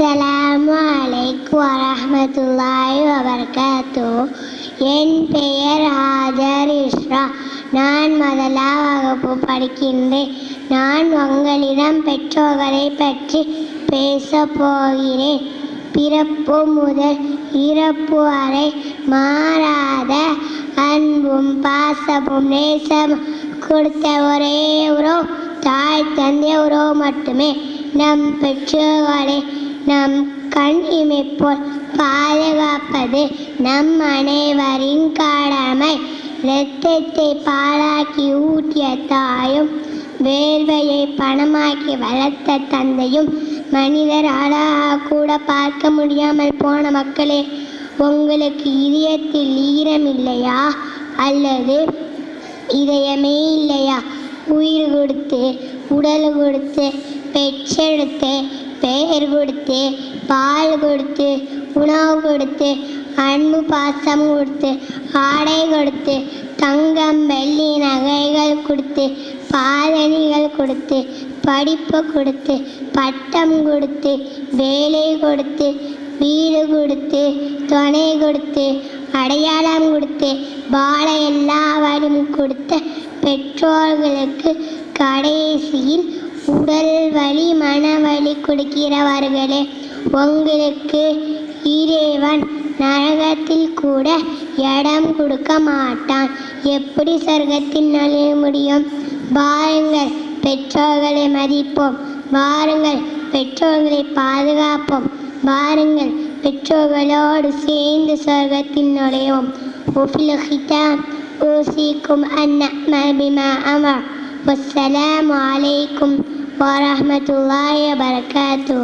அஸ்ஸலாமு அலைக்கும் வரஹ்மத்துல்லாஹி வபரகாத்துஹு. என் பெயர் ஹாஜர் இஸ்ரா. நான் முதலாம் வகுப்பு படிக்கின்றேன். நான் உங்களிடம் பெற்றோர்களை பற்றி பேசப் போகிறேன். பிறப்பு முதல் இறப்பு வரை மாறாத அன்பும் பாசமும் நேசமும் கொடுத்த ஒரே உறவு தாய் தந்தை உறவு மட்டுமே. நம் பெற்றோர்களை நம் கண் இமைப்போல் பாதுகாப்பது நம் அனைவரின் கடமை. இரத்தத்தை பாலாக்கி ஊட்டிய தாயும் வேர்வையை பணமாக்கி வளர்த்த தந்தையும் மனிதர் அழகாக கூட பார்க்க முடியாமல் போன மக்களே, உங்களுக்கு இதயத்தில் ஈரம் இல்லையா? அல்லது இதயமே இல்லையா? உயிர் கொடுத்து உடல் கொடுத்து பெற்றெடுத்து பெயர் கொடுத்து பால் கொடுத்து உணவு கொடுத்து அன்பு பாசம் கொடுத்து ஆடை கொடுத்து தங்கம் வெள்ளி நகைகள் கொடுத்து பாதணிகள் கொடுத்து படிப்பு கொடுத்து பட்டம் கொடுத்து வேலை கொடுத்து வீடு கொடுத்து துணை கொடுத்து அடையாளம் கொடுத்து வாழ எல்லாவரும் கொடுத்த பெற்றோர்களுக்கு கடைசியில் உடல் வலி மனவலி கொடுக்கிறவர்களே, உங்களுக்கு இறைவன் நரகத்தில் கூட இடம் கொடுக்க மாட்டான். எப்படி சொர்க்கத்தில் நுழைய முடியும்? வாருங்கள், பெற்றோர்களை மதிப்போம். வாருங்கள், பெற்றோர்களை பாதுகாப்போம். வாருங்கள், பெற்றோர்களோடு சேர்ந்து சொர்க்கத்தில் நுழைவோம். وفي الختام أوصيكم أن نعمل بما أمر. والسلام عليكم ورحمة الله وبركاته.